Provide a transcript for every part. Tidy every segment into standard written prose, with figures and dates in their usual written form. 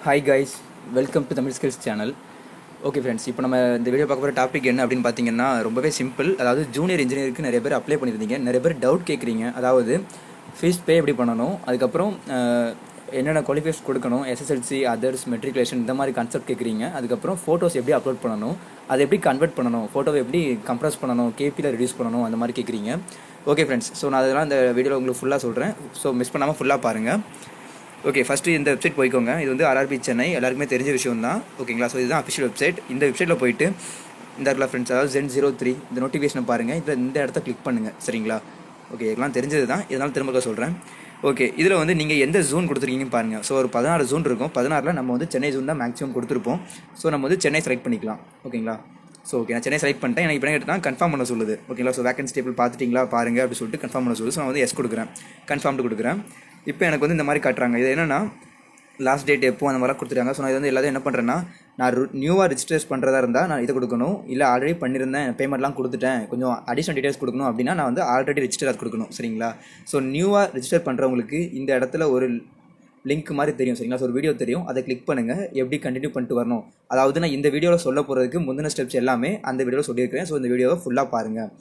Hi guys, welcome to Tamil skills channel. Okay friends, இப்போ நம்ம இந்த வீடியோ பார்க்க போகிற டாபிக் என்ன அப்படின்னு பார்த்தீங்கன்னா ரொம்பவே சிம்பிள். அதாவது ஜூனியர் இன்ஜினியருக்கு நிறைய பேர் அப்ளை பண்ணியிருந்தீங்க, நிறைய பேர் டவுட் கேட்குறீங்க. அதாவது ஃபீஸ் பே எப்படி பண்ணணும், அதுக்கப்புறம் என்னென்ன குவாலிஃபிகேஷன் கொடுக்கணும், எஸ்எஸ்எல்சி, அதர்ஸ், மெட்ரிகுலேஷன் இந்த மாதிரி கான்செப்ட் கேட்குறீங்க. அதுக்கப்புறம் ஃபோட்டோஸ் எப்படி அப்லோட் பண்ணணும், அதை எப்படி கன்வெர்ட் பண்ணணும், ஃபோட்டோவை எப்படி கம்ப்ரஸ் பண்ணணும், கேபியில் ரெடியூஸ் பண்ணணும், அந்த மாதிரி கேட்குறீங்க. ஓகே ஃப்ரெண்ட்ஸ், ஸோ நான் அதெல்லாம் இந்த வீடியோவில் உங்களுக்கு ஃபுல்லாக சொல்கிறேன். ஸோ மிஸ் பண்ணாமல் ஃபுல்லாக பாருங்கள். ஓகே, ஃபஸ்ட்டு இந்த வெப்சைட் போய்க்கோங்க. இது வந்து ஆர்ஆர்பி சென்னை, எல்லாருக்குமே தெரிஞ்ச விஷயம் தான். ஓகேங்களா? ஸோ இதுதான் அஃபிஷியல் வெப்சைட். இந்த வெப்சைட்டில் போயிட்டு இந்த இடத்துல ஃப்ரெண்ட்ஸ், அதாவது Zen03 இந்த நோட்டிஃபிகேஷனை பாருங்கள். இந்த இடத்த கிளிக் பண்ணுங்கள். சரிங்களா? ஓகே, இதெல்லாம் தெரிஞ்சது தான், இதனால் திரும்ப சொல்கிறேன். ஓகே, இதில் வந்து நீங்கள் எந்த ஜோன் கொடுத்துருக்கீங்கன்னு பாருங்கள். ஸோ ஒரு 16 ஜோன் இருக்கும். 16ல் நம்ம வந்து சென்னை ஜோன் தான் மேக்ஸிமம் கொடுத்துருப்போம். ஸோ நம்ம வந்து சென்னை செலக்ட் பண்ணிக்கலாம். ஓகேங்களா? ஸோ ஓகே, நான் சென்னை செலக்ட் பண்ணிட்டேன். எனக்கு இப்போ என்ன கேட்டால் கன்ஃபார்ம் பண்ண சொல்லுது. ஓகேங்களா? ஸோ வேகன்சி டேபிள் பார்த்துட்டிங்களா பாருங்கள் அப்படின்னு சொல்லிட்டு கன்ஃபார்ம் பண்ண சொல்லுது. ஸோ நான் வந்து எஸ் கொடுக்குறேன், கன்ஃபார்ம்டு கொடுக்குறேன். இப்போ எனக்கு வந்து இந்த மாதிரி காட்டுறாங்க. இது என்னென்னா லாஸ்ட் டேட் எப்போ அந்த மாதிரிலாம் கொடுத்துட்டாங்க. ஸோ நான் இது வந்து எல்லாத்தையும் என்ன பண்ணுறேன்னா, நான் நியூவாக ரிஜிஸ்டர்ஸ் பண்ணுறதா இருந்தால் நான் இதை கொடுக்கணும். இல்லை ஆல்ரெடி பண்ணியிருந்தேன், பேமெண்ட்லாம் கொடுத்துட்டேன், கொஞ்சம் அடிஷனல் டீடைல்ஸ் கொடுக்கணும் அப்படின்னா நான் வந்து ஆல்ரெடி ரிஜிஸ்டர் அது கொடுக்கணும். சரிங்களா? ஸோ நியூவாக ரிஜிஸ்டர் பண்ணுறவங்களுக்கு இந்த இடத்துல ஒரு லிங்க் மாதிரி தெரியும். சரிங்களா? ஸோ ஒரு வீடியோ தெரியும், அதை கிளிக் பண்ணுங்கள். எப்படி கண்டினியூ பண்ணிட்டு வரணும், அதாவது நான் இந்த வீடியோவில் சொல்ல போகிறதுக்கு முந்தின ஸ்டெப்ஸ் எல்லாமே அந்த வீடியோவில் சொல்லியிருக்கிறேன். ஸோ இந்த வீடியோவை ஃபுல்லாக பாருங்கள்.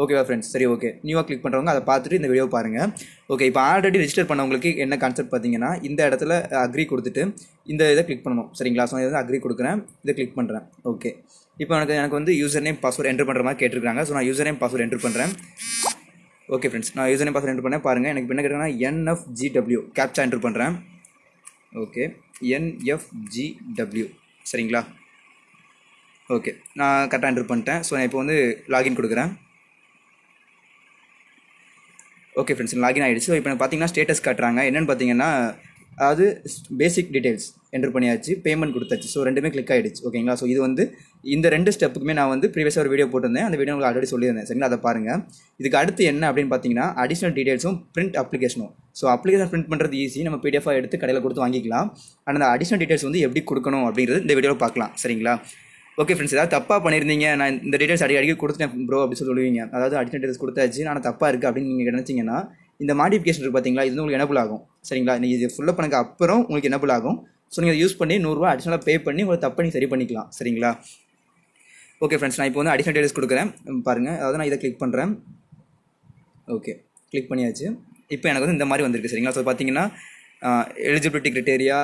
ஓகேவா ஃப்ரெண்ட்ஸ்? சரி, ஓகே. நியூவாக கிளிக் பண்ணுறவங்க அதை பார்த்துட்டு இந்த வீடியோ பாருங்கள். ஓகே, இப்போ ஆல்ரெடி ரிஜிஸ்டர் பண்ணவங்களுக்கு என்ன கான்செப்ட் பார்த்தீங்கன்னா, இந்த இடத்துல அக்ரி கொடுத்துட்டு இந்த இதை கிளிக் பண்ணணும். சரிங்களா? ஸோ இதை அக்ரி கொடுக்குறேன், இதை கிளிக் பண்ணுறேன். ஓகே, இப்போ எனக்கு வந்து யூசர் நேம் பாஸ்வேர்டு என்ட்ரு பண்ணுற மாதிரி கேட்டிருக்காங்க. ஸோ நான் யூசர் நேம் பாஸ்வேர்டு என்ட்ரு பண்ணுறேன். ஓகே ஃப்ரெண்ட்ஸ், நான் யூசர் நேம் பாஸ்வேர்டு என்ட்ரு பண்ணேன். பாருங்கள், எனக்கு என்ன கேட்டிங்கன்னா NFGW கேப்சா என்ட்ரு பண்ணுறேன். Okay, NFGW. சரிங்களா? ஓகே, நான் கரெக்டாக என்ட்ரு பண்ணிட்டேன். ஸோ நான் இப்போ வந்து லாகின் கொடுக்குறேன். ஓகே ஃப்ரெண்ட்ஸ், லாகின் ஆகிடுச்சு. ஸோ இப்போ பார்த்தீங்கன்னா ஸ்டேட்டஸ் காட்டுறாங்க. என்னென்னு பார்த்தீங்கன்னா, அதாவது பேசிக் டீடைல்ஸ் என்ட்ரு பண்ணியாச்சு, பேமெண்ட் கொடுத்தாச்சு. ஸோ ரெண்டுமே கிளிக் ஆகிடுச்சு. ஓகேங்களா? ஸோ இது வந்து இந்த ரெண்டு ஸ்டெப்புக்குமே நான் வந்து ப்ரீவியஸாக ஒரு வீடியோ போட்டிருந்தேன். அந்த வீடியோ உங்களுக்கு ஆல்ரெடி சொல்லியிருந்தேன். சரிங்களா? அதை பாருங்கள். இதுக்கு அடுத்து என்ன அப்படின்னு பார்த்தீங்கன்னா, அடிஷனல் டீடைல்ஸும் பிரிண்ட் அப்ளிகேஷனும். ஸோ அப்ளிகேஷன் பிரிண்ட் பண்ணுறது ஈஸி, நம்ம பிடிஎஃபாக எடுத்து கடையில் கொடுத்து வாங்கிக்கலாம். ஆனால் அந்த அடிஷனல் டீடைல்ஸ் வந்து எப்படி கொடுக்கணும் அப்படிங்கிறது இந்த வீடியோவில் பார்க்கலாம். சரிங்களா? ஓகே ஃப்ரெண்ட்ஸ், ஏதாவது தப்பாக பண்ணியிருந்தீங்க, நான் இந்த டீடைல்ஸ் அடிக்கடி கொடுத்துட்டேன் ப்ரோ அப்படின்னு சொல்லுவீங்க. அதாவது அடிஷனல் டீடைல்ஸ் கொடுத்தாச்சு, ஆனால் தப்பாக இருக்குது அப்படின்னு நீங்கள் நினச்சிங்கன்னா, இந்த மாடிஃபிகேஷன் இருக்குது பார்த்தீங்களா, இது உங்களுக்கு எனபிள் ஆகும். சரிங்களா? நீங்கள் இது ஃபுல்லாக பண்ணக்கு அப்புறம் உங்களுக்கு எனபிள் ஆகும். ஸோ நீங்கள் யூஸ் பண்ணி 100 ரூபா அடிஷனலாக பே பண்ணி உங்களுக்கு தப்பை நீங்கள் சரி பண்ணிக்கலாம். சரிங்களா? ஓகே ஃப்ரெண்ட்ஸ், நான் இப்போ வந்து அடிஷனல் டீடைல்ஸ் கொடுக்குறேன். பாருங்கள், அதாவது நான் இதை கிளிக் பண்ணுறேன். ஓகே, கிளிக் பண்ணியாச்சு. இப்போ எனக்கு வந்து இந்த மாதிரி வந்திருக்கு. சரிங்களா? ஸோ பார்த்தீங்கன்னா eligibility criteria,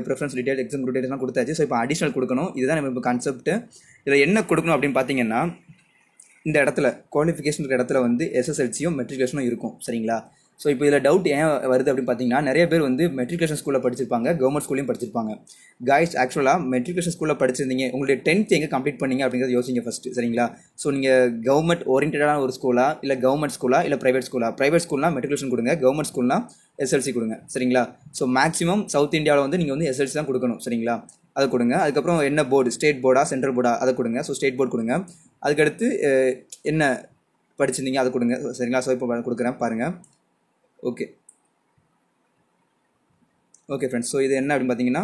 preference detail, exam டீடைல்ஸ்லாம் கொடுத்தாச்சு. ஸோ இப்போ அடிஷனல் கொடுக்கணும். இதுதான் நம்ம இப்போ கான்செப்ட். இதில் என்ன கொடுக்கணும் அப்படின்னு பார்த்தீங்கன்னா, இந்த இடத்துல குவாலிஃபிகேஷன் இடத்துல வந்து எஸ்எஸ்எல்சியும் மெட்ரிகுலேஷனும் இருக்கும். சரிங்களா? ஸோ இப்போ இதில் டவுட் ஏன் வருது அப்படின்னு பார்த்தீங்கன்னா, நிறைய பேர் வந்து மெட்ரிகுலேஷன் ஸ்கூலில் படிச்சிருப்பாங்க, கவர்மெண்ட் ஸ்கூலையும் படிச்சிருப்பாங்க. கைஸ், ஆக்சுவலாக மெட்ரிகுலேஷன் ஸ்கூலில் படிச்சிருந்தீங்க, உங்களுடைய 10th எங்கே கம்ப்ளீட் பண்ணீங்க அப்படிங்கிறத யோசிங்க ஃபஸ்ட்டு. சரிங்களா? ஸோ நீங்கள் கவர்மெண்ட் ஓரியன்டான ஒரு ஸ்கூலா, இல்லை கவர்மெண்ட் ஸ்கூலா, இல்லை ப்ரைவேட் ஸ்கூலா? ப்ரைவேட் ஸ்கூல்னா மெட்ரிகுலேஷன் கொடுங்க, கவர்மெண்ட் ஸ்கூல்னா எஸ்எல்சி கொடுங்க. சரிங்களா? ஸோ மேக்ஸிமம் சவுத் இந்தியாவில் வந்து நீங்கள் வந்து எஸ்எல்சி தான் கொடுக்கணும். சரிங்களா? அதை கொடுங்க. அதுக்கப்புறம் என்ன போர்டு, ஸ்டேட் போர்டா சென்ட்ரல் போர்டா, அதை கொடுங்க. ஸோ ஸ்டேட் போர்டு கொடுங்க. அதுக்கடுத்து என்ன படிச்சிருந்தீங்க அதை கொடுங்க. சரிங்களா? ஸோ இப்போ கொடுக்குறேன் பாருங்கள். ஓகே ஓகே ஃப்ரெண்ட்ஸ், ஸோ இது என்ன அப்படின்னு பார்த்தீங்கன்னா,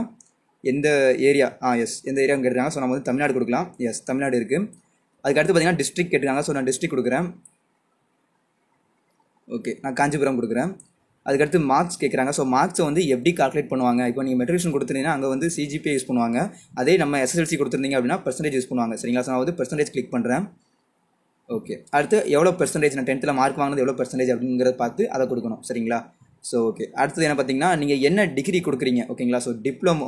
எந்த ஏரியா, எஸ் எந்த ஏரியான்னு கேட்டுருக்காங்க. ஸோ நம்ம வந்து தமிழ்நாடு கொடுக்கலாம். எஸ், தமிழ்நாடு இருக்குது. அதுக்கடுத்து பார்த்தீங்கன்னா டிஸ்ட்ரிக்ட் கேட்டுருக்காங்க. ஸோ நான் டிஸ்ட்ரிக்ட் கொடுக்குறேன். ஓகே, நான் காஞ்சிபுரம் கொடுக்குறேன். அதுக்கடுத்து மார்க்ஸ் கேட்குறாங்க. ஸோ மார்க்ஸை வந்து எப்படி கால்குலேட் பண்ணுவாங்க? இப்போ நீங்கள் மெட்ரிகுலேஷன் கொடுத்துருந்தீங்கன்னா அங்கே வந்து சிஜிபிஏ யூஸ் பண்ணுவாங்க. அதே நம்ம எஸ்எஸ்எல்சி கொடுத்துருந்தீங்க அப்படின்னா பெர்சன்டேஜ் யூஸ் பண்ணுவாங்க. சரிங்களா? ஸோ நான் வந்து பெர்சன்டேஜ் கிளிக் பண்ணுறேன். ஓகே, அடுத்து எவ்வளோ பெர்சன்டேஜ், நான் 10th மார்க் வாங்கினது எவ்வளோ பெர்சன்டேஜ் அப்படிங்கிறத பார்த்து அதை கொடுக்கணும். சரிங்களா? ஸோ ஓகே, அடுத்தது என்ன பார்த்தீங்கன்னா, நீங்கள் என்ன டிகிரி கொடுக்குறீங்க. ஓகேங்களா? ஸோ டிப்ளமோ,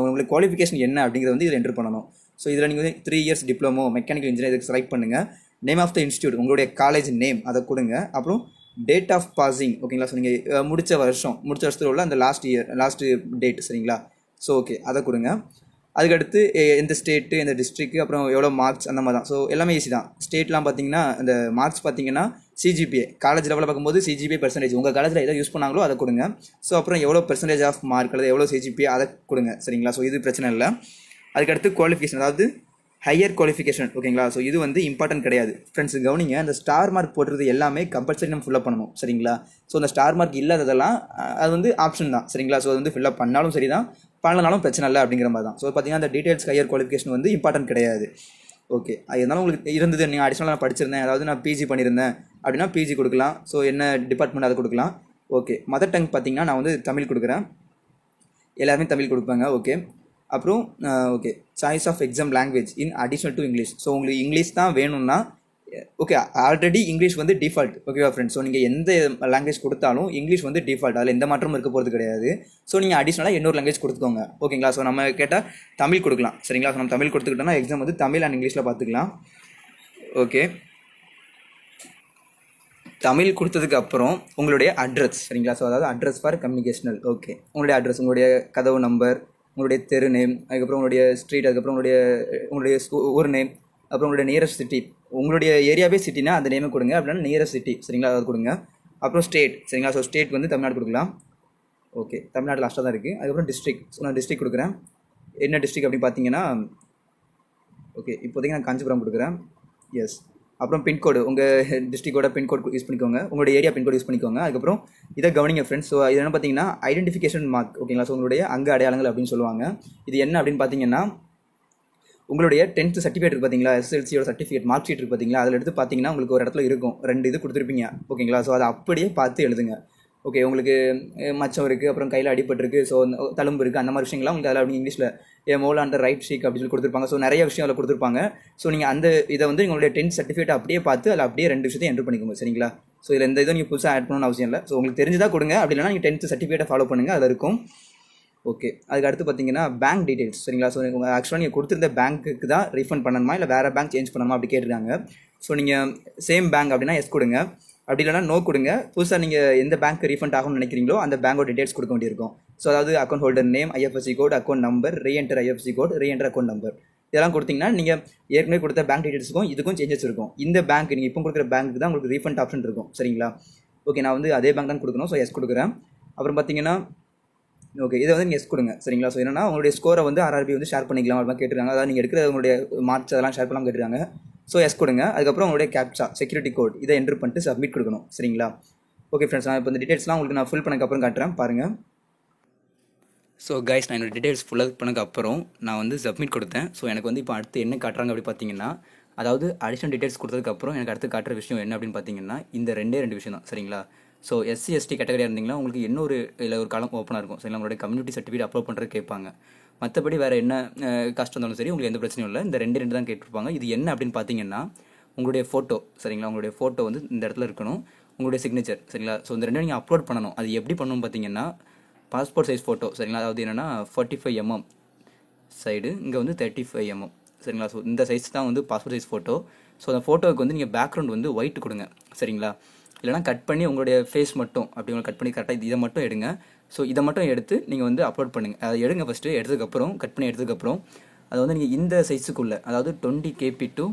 உங்களுக்கு குவாலிஃபிகேஷன் என்ன அப்படிங்கிறது வந்து இதில் என்ட்ரு பண்ணணும். ஸோ இதில் நீங்கள் வந்து 3 years diploma mechanical engineering select பண்ணுங்கள். நேம் ஆஃப் த இன்ஸ்டியூட், உங்களுடைய காலேஜ் நேம் அதை கொடுங்க. அப்புறம் டேட் ஆஃப் பாசிங். ஓகேங்களா? ஸோ நீங்கள் முடித்த வருஷத்தில் உள்ள அந்த லாஸ்ட் டேட். சரிங்களா? ஸோ ஓகே, அதை கொடுங்க. அதுக்கடுத்து எந்த ஸ்டேட்டு, எந்த டிஸ்ட்ரிக்ட், அப்புறம் எவ்வளோ மார்க்ஸ், அந்த மாதிரி தான். ஸோ எல்லாமே ஈஸி தான். ஸ்டேட்லாம் பார்த்தீங்கன்னா இந்த மார்க்ஸ் பார்த்தீங்கன்னா சிஜிபிஏ, காலேஜ் லெவலில் பார்க்கும்போது சிஜிபிஏ பெர்சன்டேஜ் உங்கள் காலேஜில் எதை யூஸ் பண்ணாங்களோ அதை கொடுங்க. ஸோ அப்புறம் எவ்வளோ பெர்சன்டேஜ் ஆஃப் மார்க் அல்லது எவ்வளோ சிஜிபிஏ அதை கொடுங்க. சரிங்களா? ஸோ இது பிரச்சனை இல்லை. அதுக்கடுத்து குவாலிஃபிகேஷன், அதாவது ஹையர் குவாலிஃபிகேஷன். ஓகேங்களா? ஸோ இது வந்து இம்பார்ட்டன்ட் கிடையாது ஃப்ரெண்ட்ஸ். கவனிங்க, அந்த ஸ்டார் மார்க் போடுறது எல்லாமே கம்பல்சரி நம்ம ஃபில்லப் பண்ணணும். சரிங்களா? ஸோ அந்த ஸ்டார் மார்க் இல்லாததெல்லாம் அது வந்து ஆப்ஷன் தான். சரிங்களா? ஸோ அது வந்து ஃபில்லப் பண்ணாலும் சரி தான், பண்ணலனாலும் பிரச்சனை இல்லை அப்படிங்கிற மாதிரி தான். ஸோ பார்த்தீங்கன்னா அந்த டீடைல்ஸ் ஹையர் குவாலிஃபிகேஷன் வந்து இம்பார்ட்டன்ட் கிடையாது. ஓகே, இருந்தாலும் உங்களுக்கு இருந்தது, நீங்கள் அடிஷனலாக நான் படிச்சிருந்தேன், அதாவது நான் பிஜி பண்ணியிருந்தேன் அப்படின்னா பிஜி கொடுக்கலாம். ஸோ என்ன டிபார்ட்மெண்ட் அதை கொடுக்கலாம். ஓகே, மதர் டங் பார்த்தீங்கன்னா நான் வந்து தமிழ் கொடுக்குறேன். எல்லாருமே தமிழ் கொடுப்பாங்க. ஓகே. அப்புறம் okay, choice of exam language in additional to English. So உங்களுக்கு இங்கிலீஷ் தான் வேணும்னா ஓகே, ஆல்ரெடி இங்கிலீஷ் வந்து டிஃபால்ட். ஓகேவா ஃப்ரெண்ட்ஸ்? ஸோ நீங்கள் எந்த லாங்குவேஜ் கொடுத்தாலும் இங்கிலீஷ் வந்து டிஃபால்ட், அதில் எந்த மாற்றமும் இருக்க போகிறது கிடையாது. ஸோ நீங்கள் அடிஷ்னலாக இன்னொரு லாங்குவேஜ் கொடுத்துக்கோங்க. ஓகேங்களா? ஸோ நம்ம கேட்டால் தமிழ் கொடுக்கலாம். சரிங்களா? ஸோ நம்ம தமிழ் கொடுத்துக்கிட்டோம்னா எக்ஸாம் வந்து தமிழ் அண்ட் இங்கிலீஷில் பார்த்துக்கலாம். ஓகே, தமிழ் கொடுத்ததுக்கு அப்புறம் உங்களுடைய அட்ரஸ். சரிங்களா? ஸோ அதாவது அட்ரஸ் ஃபார் கம்யூனிகேஷனல். ஓகே, உங்களுடைய அட்ரஸ், உங்களுடைய கதவு நம்பர், உங்களுடைய தெரு நேம், அதுக்கப்புறம் உங்களுடைய ஸ்ட்ரீட், அதுக்கப்புறம் உங்களுடைய ஊர் நேம், அப்புறம் உங்களுடைய நியரஸ்ட் சிட்டி. உங்களுடைய ஏரியாவே சிட்டினா அந்த நேமை கொடுங்க. அப்படின்னா நியரஸ்ட் சிட்டி. சரிங்களா? அதை கொடுங்க. அப்புறம் ஸ்டேட். சரிங்களா? ஸோ ஸ்டேட் வந்து தமிழ்நாடு கொடுக்கலாம். ஓகே, தமிழ்நாடு லாஸ்ட்டாக தான் இருக்குது. அதுக்கப்புறம் டிஸ்ட்ரிக்ட். ஸோ நான் டிஸ்ட்ரிக்ட் கொடுக்குறேன். என்ன டிஸ்ட்ரிக்ட் அப்படின்னு பார்த்தீங்கன்னா ஓகே, இப்போதைக்கு நான் காஞ்சிபுரம் கொடுக்குறேன். எஸ். அப்புறம் பின்கோடு, உங்கள் டிஸ்ட்ரிக்டோட பின்கோட் யூஸ் பண்ணிக்கோங்க, உங்களுடைய ஏரியா பின்கோட் யூஸ் பண்ணிக்கோங்க. அதுக்கப்புறம் இதை கவனிங்க ஃப்ரெண்ட்ஸ். ஸோ இது என்ன பார்த்தீங்கன்னா ஐடென்டிஃபிகேஷன் மார்க். ஓகேங்களா? ஸோ உங்களுடைய அங்க அடையாளங்கள் அப்படின்னு சொல்லுவாங்க. இது என்ன அப்படின்னு பார்த்தீங்கன்னா உங்களுடைய 10th சர்டிஃபிகேட் இருக்குது பார்த்தீங்களா, எஸ்எல்சியோட சர்டிஃபிகேட் மார்க் ஷீட் இருக்குது பார்த்தீங்களா, அதில் எடுத்து பார்த்தீங்கன்னா உங்களுக்கு ஒரு இடத்துல இருக்கும் 2 இது கொடுத்துருப்பீங்க. ஓகேங்களா? ஸோ அதை அப்படியே பார்த்து எழுதுங்க. ஓகே, உங்களுக்கு மச்சம் இருக்குது, அப்புறம் கையில் அடிபட்டுருக்கு, ஸோ தழும்பு இருக்குது, அந்த மாதிரி விஷயங்கள்லாம் உங்களுக்கு அதில் அப்படி இங்கிலீஷில் மோல் அந்த ரைட் ஷீக் அப்படின்னு சொல்லி கொடுத்துருப்பாங்க. ஸோ நிறைய விஷயம் அதில் கொடுத்துருப்பாங்க. ஸோ நீங்கள் அந்த இதை வந்து உங்களுடைய 10th சர்டிஃபிகேட் அப்படியே பார்த்து அதில் அப்படியே 2 விஷயத்தையும் என்ட்ரு பண்ணிக்கோங்க. சரிங்களா? ஸோ இதில் எந்த இதை நீங்கள் புதுசாக ஆட் பண்ணணும்னு அவசியம் இல்லை. ஸோ உங்களுக்கு தெரிஞ்சுதான் கொடுங்க. அப்படி இல்லைனா நீங்கள் 10th சர்டிஃபிகேட்டை ஃபாலோ பண்ணுங்கள், அதில் இருக்கும். ஓகே, அதுக்கு அடுத்து பார்த்தீங்கன்னா பேங்க் டீடைல்ஸ். சரிங்களா? ஸோ உங்கள் ஆக்சுவலாக நீங்கள் கொடுத்துருந்த பேங்க்குக்கு தான் ரீஃபண்ட் பண்ணணுமா இல்லை வேறு பேங்க் சேஞ்ச் பண்ணணுமா அப்படி கேட்டிருக்காங்க. ஸோ நீங்கள் சேம் பேங்க் அப்படின்னா எஸ் கொடுங்க, அப்படி இல்லைனா நோ கொடுங்க. புதுசாக நீங்கள் எந்த பேங்க் ரீஃபண்ட் ஆகும்னு நினைக்கிறீங்களோ அந்த பேங்கோட டீடைல்ஸ் கொடுக்க வேண்டியிருக்கும். ஸோ அதாவது account holder name, IFSC code, account number, reenter IFSC code, reenter account number, இதெல்லாம் கொடுத்தீங்கன்னா நீங்கள் ஏற்கனவே கொடுத்த பேங்க் டீடைல்ஸுக்கும் இதுக்கும் சேஞ்சஸ் இருக்கும். இந்த பேங்க் நீங்கள் இப்போ கொடுக்குற பேங்க்கு தான் உங்களுக்கு ரீஃபண்ட் ஆப்ஷன் இருக்கும். சரிங்களா? ஓகே, நான் வந்து அதே பேங்க் தான் கொடுக்கணும். ஸோ எஸ் கொடுக்குறேன். அப்புறம் பார்த்தீங்கன்னா ஓகே, இதை வந்து நீங்கள் எஸ் கொடுங்க. சரிங்களா? ஸோ என்னன்னா உங்களுடைய ஸ்கோரை வந்து ஆர்ஆர்பி வந்து ஷேர் பண்ணிக்கலாம் அப்படின்னு கேட்டுருக்காங்க. அதாவது நீங்கள் எடுக்கிற உங்களுடைய மார்க்ஸ் அதெல்லாம் ஷேர் பண்ணலாம் கேட்டுருக்காங்க. ஸோ எஸ் கொடுங்க. அதுக்கப்புறம் உங்களுடைய கேப்சா செக்யூரிட்டி கோட் இதை என்ட்ரு பண்ணிட்டு சப்மிட் கொடுக்கணும். சரிங்களா? ஓகே ஃப்ரெண்ட்ஸ், நான் இப்போ இந்த டீட்டெயில்ஸ்லாம் உங்களுக்கு நான் ஃபில் பண்ணக்கப்புறம் காட்டுறேன் பாருங்கள். ஸோ கைஸ், நான் என்னோட டீட்டெயில்ஸ் ஃபுல்லாக பண்ணக்கப்புறம் நான் வந்து சப்மிட் கொடுத்தேன். ஸோ எனக்கு வந்து இப்போ அடுத்து என்ன காட்டுறாங்க அப்படி பார்த்தீங்கன்னா, அதாவது அடிஷனல் டீட்டெயில்ஸ் கொடுத்ததுக்கப்புறம் எனக்கு அடுத்து காட்டுற விஷயம் என்ன அப்படின்னு பார்த்தீங்கன்னா இந்த 2 விஷயம் தான். சரிங்களா? ஸோ எஸ்சி எஸ்டி கேட்டகரியாக இருந்தீங்கன்னா உங்களுக்கு இன்னொரு இல்லை ஒரு காலம் ஓப்பனாக இருக்கும். சரிங்களா? உங்களுடைய கம்யூனிட்டி சர்டிஃபிகேட் அப்லோட் பண்ணுறது கேட்பாங்க. மற்றபடி வேறு என்ன கஷ்டம் இருந்தாலும் சரி உங்களுக்கு எந்த பிரச்சனையும் இல்லை. இந்த 2 தான் கேட்டிருப்பாங்க. இது என்ன அப்படின்னு பார்த்தீங்கன்னா உங்களுடைய ஃபோட்டோ. சரிங்களா? உங்களுடைய ஃபோட்டோ வந்து இந்த இடத்துல இருக்கணும், உங்களுடைய சிக்னேச்சர். சரிங்களா? ஸோ இந்த 2 நீங்கள் அப்லோட் பண்ணணும். அது எப்படி பண்ணணும்னு பார்த்தீங்கன்னா பாஸ்போர்ட் சைஸ் ஃபோட்டோ. சரிங்களா? அதாவது என்னென்னா 45 mm சைடு, இங்கே வந்து 35 mm. சரிங்களா? ஸோ இந்த சைஸ் தான் வந்து பாஸ்போர்ட் சைஸ் ஃபோட்டோ. ஸோ அந்த ஃபோட்டோவுக்கு வந்து நீங்கள் பேக்ரவுண்ட் வந்து ஒயிட் கொடுங்க. சரிங்களா? இல்லைனா கட் பண்ணி உங்களுடைய ஃபேஸ் மட்டும் அப்படி உங்களுக்கு கட் பண்ணி கரெக்டாக இதை மட்டும் எடுங்க. ஸோ இதை மட்டும் எடுத்து நீங்கள் வந்து அப்லோட் பண்ணுங்கள். அதை எடுங்க ஃபஸ்ட்டு. எடுத்ததுக்கப்புறம் கட் பண்ணி எடுத்ததுக்கப்புறம் அதை வந்து நீங்கள் இந்த சைஸுக்குள்ளே, அதாவது 20 kp to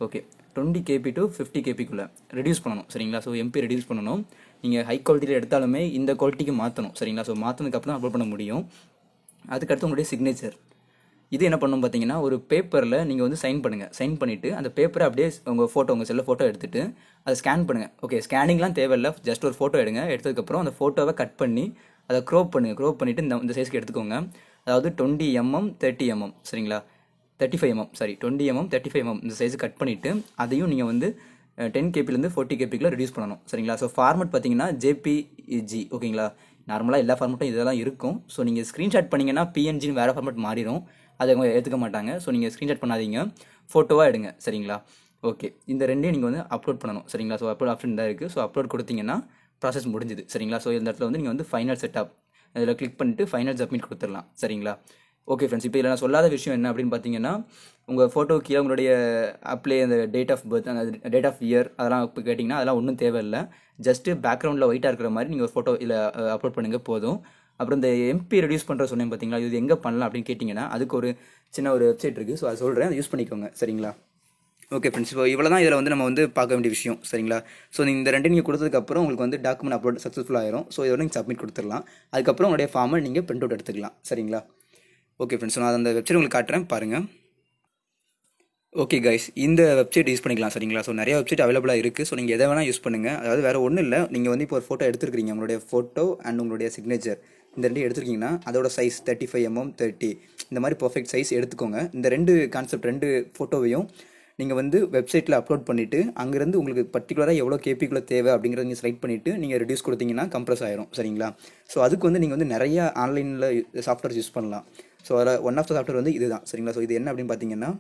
okay 20 kp to 50 kpக்குள்ளே ரெடியூஸ் பண்ணணும். சரிங்களா? ஸோ எம்பி ரெடியூஸ் பண்ணணும். நீங்கள் ஹை குவாலிட்டியில் எடுத்தாலுமே இந்த குவாலிட்டிக்கு மாற்றணும். சரிங்களா? ஸோ மாற்றினதுக்கப்புறம் தான் அப்லோட் பண்ண முடியும். அதுக்கடுத்து உங்களுடைய சிக்னேச்சர் இது என்ன பண்ணணும் பார்த்தீங்கன்னா ஒரு பேப்பரில் நீங்கள் வந்து சைன் பண்ணுங்கள். சைன் பண்ணிவிட்டு அந்த பேப்பரை அப்படியே உங்கள் ஃபோட்டோ, உங்கள் செல்லில் ஃபோட்டோ எடுத்துகிட்டு அதை ஸ்கேன் பண்ணுங்கள். ஓகே, ஸ்கேனிங்லாம் தேவையில்லை, ஜஸ்ட் ஒரு ஃபோட்டோ எடுங்க. எடுத்ததுக்கப்புறம் அந்த ஃபோட்டோவை கட் பண்ணி அதை க்ரோப் பண்ணுங்கள். க்ரோப் பண்ணிவிட்டு இந்த சைஸ்க்கு எடுத்துக்கோங்க. அதாவது 20 mm 30 mm. சரிங்களா? 35 mm, சாரி 20 mm 35 mm இந்த சைஸு கட் பண்ணிவிட்டு அதையும் நீங்கள் வந்து 10 kpலேருந்து 40 kpக்குள்ளே ரெடியூஸ் பண்ணணும். சரிங்களா? ஸோ ஃபார்மெட் பார்த்தீங்கன்னா ஜேபிஜி. ஓகேங்களா? நார்மலாக எல்லா ஃபார்மெட்டும் இதெல்லாம் இருக்கும். ஸோ நீங்கள் ஸ்க்ரீன்ஷாட் பண்ணிங்கன்னா பிஎன்ஜின்னு வேறு ஃபார்மெட் மாறிடும், அதை அவங்க ஏற்றுக்க மாட்டாங்க. ஸோ நீங்கள் ஸ்க்ரீன்ஷாட் பண்ணாதீங்க, ஃபோட்டோவாக எடுங்க. சரிங்களா? ஓகே, இந்த 2 நீங்கள் வந்து அப்லோட் பண்ணணும். சரிங்களா? ஸோ அப்லோட் ஆப்ஷன் தான் இருக்குது. ஸோ அப்லோட் கொடுத்தீங்கன்னா ப்ராசஸ் முடிஞ்சுது. சரிங்களா? ஸோ இந்த இடத்துல வந்து நீங்கள் வந்து ஃபைனல் செட்டப் இதில் கிளிக் பண்ணிட்டு ஃபைனல் சப்மிட் கொடுத்துடலாம். சரிங்களா? ஓகே ஃப்ரெண்ட்ஸ், இப்போ இதில் நான் சொல்லாத விஷயம் என்ன அப்படின்னு பார்த்தீங்கன்னா உங்கள் ஃபோட்டோ கீழே உங்களுடைய அப்ளை அந்த டேட் ஆஃப் பர்த், அந்த டேட் ஆஃப் இயர் அதெல்லாம் இப்போ கேட்டிங்கன்னா அதெல்லாம் ஒன்றும் தேவையில்லை. ஜஸ்ட்டு பேக்ரவுண்டில் ஒயிட்டாக இருக்கிற மாதிரி நீங்கள் ஒரு ஃபோட்டோ இதில் அப்லோட் பண்ணுங்கள் போதும். அப்புறம் இந்த எம்பி ரெடியூஸ் பண்ணுற சொன்னேன் பார்த்தீங்களா, இது எங்கே பண்ணலாம் அப்படின்னு கேட்டிங்கன்னா அதுக்கு ஒரு சின்ன ஒரு வெப்சைட் இருக்குது. ஸோ அதை சொல்கிறேன், அதை யூஸ் பண்ணிக்கோங்க. சரிங்களா? ஓகே ஃப்ரெண்ட்ஸ், இப்போ இவ்வளோ தான் இதில் வந்து நம்ம வந்து பார்க்க வேண்டிய விஷயம். சரிங்களா? ஸோ இந்த 2 நீங்கள் கொடுத்ததுக்கப்புறம் உங்களுக்கு வந்து டாக்குமெண்ட் அப்லோட் சக்ஸஸ்ஃபுல் ஆயிரும். ஸோ இதை நீங்கள் சப்மிட் கொடுத்துடலாம். அதுக்கப்புறம் உங்களுடைய ஃபார்மை நீங்கள் பிரிண்ட் அவுட் எடுத்துக்கலாம். சரிங்களா? ஓகே ஃப்ரெண்ட்ஸ், நான் அந்த வெப்சைட் உங்களுக்கு காட்டுறேன் பாருங்கள். ஓகே கைஸ், இந்த வெப்சைட் யூஸ் பண்ணிக்கலாம். சரிங்களா? ஸோ நிறைய வெப்சைட் அவைலபிளாக இருக்குது. ஸோ நீங்கள் எதை வேணால் யூஸ் பண்ணுங்கள். அதாவது வேறு ஒன்றும் இல்லை, நீங்கள் வந்து இப்போ ஒரு ஃபோட்டோ எடுத்துருக்கீங்க, உங்களுடைய ஃபோட்டோ அண்ட் உங்களுடைய சிக்னேச்சர் இந்த 2 எடுத்துருக்கீங்கன்னா அதோட சைஸ் 35 mm 30 இந்த மாதிரி பர்ஃபெக்ட் சைஸ் எடுத்துக்கோங்க. இந்த 2 கான்செப்ட் 2 ஃபோட்டோவையும் நீங்கள் வந்து வெப்சைட்டில் அப்லோட் பண்ணிவிட்டு அங்கேருந்து உங்களுக்கு பர்டிகுலராக எவ்வளோ கேபிக்குள்ளே தேவை அப்படிங்கிறத நீங்கள் செலக்ட் பண்ணிவிட்டு நீங்கள் ரெடியூஸ் கொடுத்தீங்கன்னா கம்ப்ரஸ் ஆயிரும். சரிங்களா? ஸோ அதுக்கு வந்து நீங்கள் வந்து நிறைய ஆன்லைனில் சாஃப்ட்வேர் யூஸ் பண்ணலாம். ஸோ அதில் ஒன் ஆஃப் த சாஃப்ட்வேர் வந்து இதுதான். சரிங்களா? ஸோ இது என்ன அப்படின்னு பார்த்தீங்கன்னா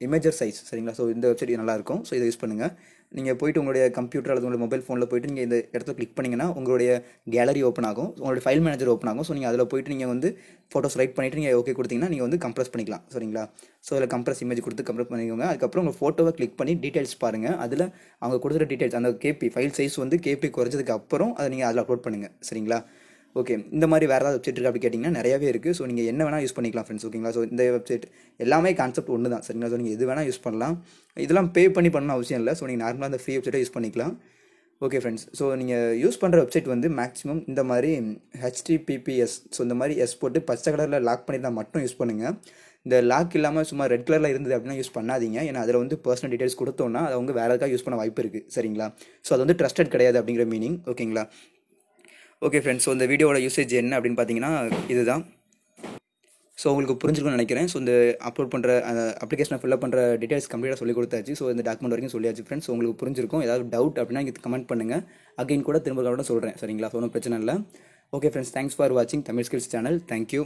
இமேஜர் சைஸ். சரிங்களா? ஸோ இந்த வெப்சைட் நல்லாயிருக்கும். ஸோ இதை யூஸ் பண்ணுங்கள். நீங்கள் போய்ட்டு உங்களுடைய கம்ப்யூட்டர் அல்லது உங்களுடைய மொபைல் ஃபோனில் போய்ட்டு நீங்கள் இந்த இடத்துல கிளிக் பண்ணிங்கன்னா உங்களுடைய கேலரி ஓப்பன் ஆகும், உங்களுடைய ஃபைல் மேனேஜர் ஓப்பன் ஆகும். ஸோ நீங்கள் அதில் போய்ட்டு நீங்கள் வந்து ஃபோட்டோ செலக்ட் பண்ணிவிட்டு நீங்கள் ஓகே கொடுத்தீங்கன்னா நீங்கள் வந்து கம்ப்ரஸ் பண்ணிக்கலாம். சரிங்களா? ஸோ அதில் கம்ப்ரஸ் இமேஜ் கொடுத்து கம்ப்ரஸ் பண்ணிக்கோங்க. அதுக்கப்புறம் உங்கள் ஃபோட்டோவை கிளிக் பண்ணி டீட்டெயில்ஸ் பாருங்கள். அதில் அவங்க கொடுத்துற டீட்டெயில்ஸ் அந்த கேபி ஃபைல் சைஸ் வந்து கேபி குறைஞ்சதுக்கு அப்புறம் அதை நீங்கள் அதில் அப்லோட் பண்ணுங்கள். சரிங்களா? ஓகே. இந்த மாதிரி வேறு ஏதாவது வெப்சைட் இருக்குது அப்படி கேட்டிங்கன்னா நிறையாவே இருக்குது. ஸோ நீங்கள் என்ன வேணால் யூஸ் பண்ணிக்கலாம் ஃப்ரெண்ட்ஸ். ஓகேங்களா? ஸோ இந்த வெப்சைட் எல்லாமே கான்செப்ட் ஒன்று தான். சரிங்களா? ஸோ நீங்கள் எது வேணால் யூஸ் பண்ணலாம். இதெல்லாம் பே பண்ணி பண்ணணும் அவசியம் இல்லை. ஸோ நீங்கள் நார்மலாக அந்த ஃப்ரீ வெப்சைட்டை யூஸ் பண்ணிக்கலாம். Okay friends. ஸோ நீங்கள் யூஸ் பண்ணுற வெப்சைட் வந்து மேக்ஸிமம் இந்த மாதிரி HTTPS ஸோ இந்த மாதிரி எஸ் போட்டு பச்சை கலரில் லாக் பண்ணியிருந்தால் மட்டும் யூஸ் பண்ணுங்கள். இந்த லாக் இல்லாமல் சும்மா ரெட் கலரில் இருந்தது அப்படின்னா யூஸ் பண்ணாதீங்க. ஏன்னா அதில் வந்து பர்சனல் டீட்டெயில்ஸ் கொடுத்தோன்னா அதை அவங்க வேறு எதுக்காக யூஸ் பண்ண வாய்ப்பு இருக்குது. சரிங்களா? ஸோ அது வந்து ட்ரஸ்டட் கிடையாது அப்படிங்கிற மீனிங். ஓகேங்களா? Okay friends. ஸோ இந்த வீடியோட யூசேஜ் என்ன அப்படின்னு பார்த்தீங்கன்னா இதுதான். ஸோ உங்களுக்கு புரிஞ்சிருக்கும்னு நினைக்கிறேன். ஸோ இந்த அப்லோட் பண்ணுற அப்ளிகேஷனை ஃபில்அப் பண்ணுற டீட்டெயில்ஸ் கம்ப்ளீட்டாக சொல்லி கொடுத்தாச்சு. ஸோ இந்த டாக்குமெண்ட் வரைக்கும் சொல்லியாச்சு ஃப்ரெண்ட்ஸ். ஸோ உங்களுக்கு புரிஞ்சிருக்கும். ஏதாவது டவுட் அப்படின்னா இங்கே கமெண்ட் பண்ணுங்கள். அகைன் கூட திரும்ப சொல்கிறேன். சரிங்களா? ஸோ ஒன்றும் பிரச்சனை இல்லை. Okay friends. தேங்க்ஸ் ஃபார் வாட்சிங் தமிழ் ஸ்கில்ஸ் சேனல். தேங்க்யூ.